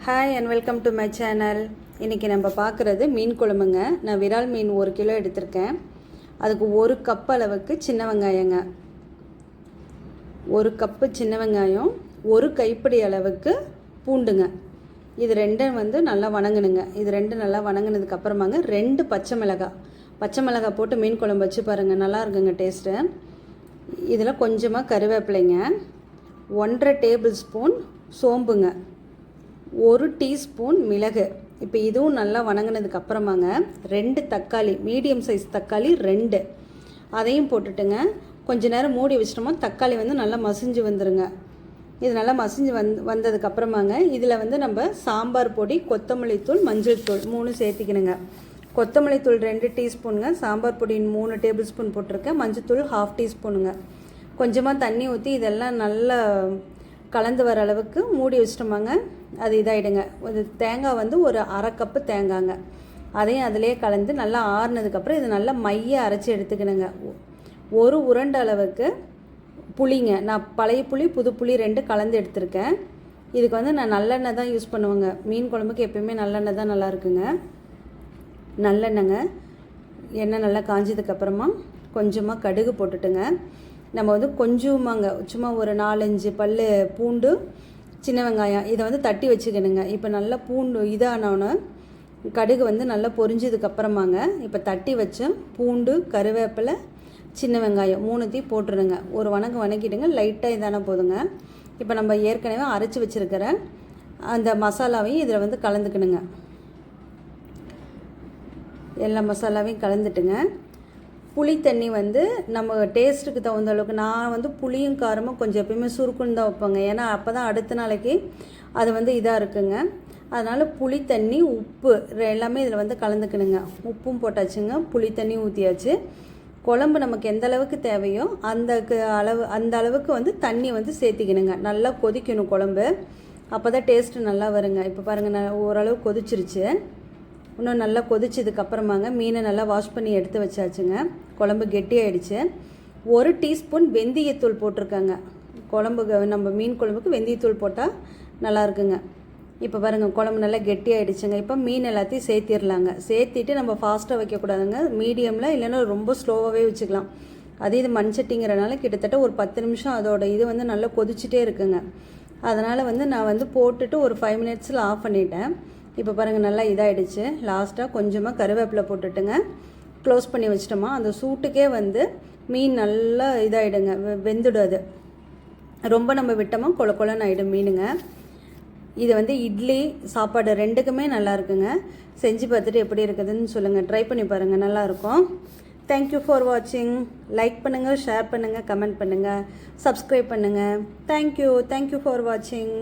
Hi and welcome to my channel. இன்றைக்கி நம்ம பார்க்குறது மீன் குழம்புங்க. நான் விரால் மீன் 1 கிலோ எடுத்திருக்கேன். அதுக்கு 1 கப் அளவுக்கு சின்ன வெங்காயங்க, 1 கப்பு சின்ன வெங்காயம், 1 கைப்பிடி அளவுக்கு பூண்டுங்க. இது ரெண்டும் நல்லா வணங்கணுங்க. இது ரெண்டும் நல்லா வணங்கினதுக்கப்புறமாங்க 2 பச்சை மிளகாய் போட்டு மீன் குழம்பு வச்சு பாருங்கள், நல்லா இருக்குங்க டேஸ்ட்டு. இதில் கொஞ்சமாக கருவேப்பிலைங்க, 1.5 டேபிள் ஸ்பூன் சோம்புங்க, 1 டீஸ்பூன் மிளகு. இப்போ இதுவும் நல்லா வணங்கினதுக்கப்புறமாங்க 2 தக்காளி, மீடியம் சைஸ் தக்காளி 2, அதையும் போட்டுட்டுங்க கொஞ்ச நேரம் மூடி வச்சிட்டோமா தக்காளி நல்லா மசிஞ்சு வந்துடுங்க. இது நல்லா மசிஞ்சு வந்ததுக்கப்புறமாங்க இதில் நம்ம சாம்பார் பொடி, கொத்தமல்லி தூள், மஞ்சள் தூள் 3 சேர்த்திக்கணுங்க. கொத்தமல்லி தூள் 2 டீஸ்பூனுங்க, சாம்பார் பொடி 3 டேபிள் ஸ்பூன் போட்டிருக்கேன், மஞ்சள் தூள் 1/2 டீஸ்பூனுங்க. கொஞ்சமாக தண்ணி ஊற்றி இதெல்லாம் நல்லா கலந்து வர அளவுக்கு மூடி வச்சிட்டோமாங்க. அது இதாகிடுங்க. ஒரு தேங்காய் ஒரு 1/2 கப்பு தேங்காய்ங்க, அதையும் அதிலே கலந்து நல்லா ஆறுனதுக்கப்புறம் இது நல்லா மைய அரைச்சி எடுத்துக்கணுங்க. 1 உருண்டை அளவுக்கு புளிங்க, நான் பழைய புளி புது புளி 2 கலந்து எடுத்திருக்கேன். இதுக்கு நான் நல்லெண்ணெய் தான் யூஸ் பண்ணுவேங்க. மீன் குழம்புக்கு எப்பயுமே நல்லெண்ணெய் தான் நல்லா இருக்குங்க. நல்லெண்ணெய்ங்க, எண்ணெய் நல்லா காஞ்சதுக்கப்புறமா கொஞ்சமாக கடுகு போட்டுட்டுங்க நம்ம கொஞ்சமாங்க சும்மா ஒரு 4-5 பல் பூண்டு, சின்ன வெங்காயம் இதை தட்டி வச்சுக்கணுங்க. இப்போ நல்லா பூண்டு இதானோன்னு கடுகு நல்லா பொரிஞ்சதுக்கப்புறமாங்க இப்போ தட்டி வச்ச பூண்டு, கருவேப்பிலை, சின்ன வெங்காயம் 3த்தையும் போட்டுருங்க. ஒரு வணக்கிடுங்க, லைட்டாக இதான போதுங்க. இப்போ நம்ம ஏற்கனவே அரைச்சி வச்சுருக்கிற அந்த மசாலாவையும் இதில் கலந்துக்கணுங்க. எல்லா மசாலாவையும் கலந்துட்டுங்க புளி தண்ணி நம்ம டேஸ்ட்டுக்கு தகுந்த அளவுக்கு, நான் புளியும் காரமும் கொஞ்சம் எப்பயுமே சுருக்குன்னு தான் வைப்பேங்க. ஏன்னா அப்போ தான் அடுத்த நாளைக்கு அது இதாக இருக்குங்க. அதனால் புளி தண்ணி, உப்பு எல்லாமே இதில் கலந்துக்கணுங்க. உப்பும் போட்டாச்சுங்க, புளி தண்ணி ஊற்றியாச்சு. குழம்பு நமக்கு எந்த அளவுக்கு தேவையோ அந்த அளவுக்கு தண்ணி சேர்த்திக்கணுங்க. நல்லா கொதிக்கணும் குழம்பு, அப்போ தான் டேஸ்ட்டு நல்லா வருங்க. இப்போ பாருங்கள், ஓரளவு கொதிச்சிருச்சு. இன்னும் நல்லா கொதிச்சதுக்கப்புறமாங்க மீனை நல்லா வாஷ் பண்ணி எடுத்து வச்சாச்சுங்க. குழம்பு கெட்டியாகிடுச்சு. 1 டீஸ்பூன் வெந்தயத்தூள் போட்டிருக்காங்க. குழம்புக்கு நம்ம மீன் குழம்புக்கு வெந்தயத்தூள் போட்டால் நல்லா இருக்குங்க. இப்போ பாருங்கள், குழம்பு நல்லா கெட்டியாகிடுச்சுங்க. இப்போ மீன் எல்லாத்தையும் சேர்த்திடலாங்க. சேர்த்திட்டு நம்ம ஃபாஸ்ட்டாக வைக்கக்கூடாதுங்க, மீடியமில் இல்லைன்னா ரொம்ப ஸ்லோவாகவே வச்சுக்கலாம். இது மண் சட்டிங்கிறனால கிட்டத்தட்ட ஒரு 10 நிமிஷம் அதோட இது நல்லா கொதிச்சுட்டே இருக்குங்க. அதனால் நான் போட்டுட்டு ஒரு 5 மினிட்ஸில் ஆஃப் பண்ணிட்டேன். இப்போ பாருங்கள், நல்லா இதாகிடுச்சு. லாஸ்ட்டாக கொஞ்சமாக கருவேப்பிலை போட்டுட்டுங்க க்ளோஸ் பண்ணி வச்சிட்டோமா அந்த சூட்டுக்கே மீன் நல்லா இதாகிடுங்க, வெந்துடும். அது ரொம்ப நம்ம விட்டோமா கொலன்னு ஆகிடும் மீனுங்க. இது இட்லி, சாப்பாடு 2க்குமே நல்லா இருக்குங்க. செஞ்சு பார்த்துட்டு எப்படி இருக்குதுன்னு சொல்லுங்கள். ட்ரை பண்ணி பாருங்கள், நல்லாயிருக்கும். தேங்க்யூ ஃபார் வாட்சிங். லைக் பண்ணுங்கள், ஷேர் பண்ணுங்கள், கமெண்ட் பண்ணுங்கள், சப்ஸ்கிரைப் பண்ணுங்கள். தேங்க்யூ ஃபார் வாட்சிங்.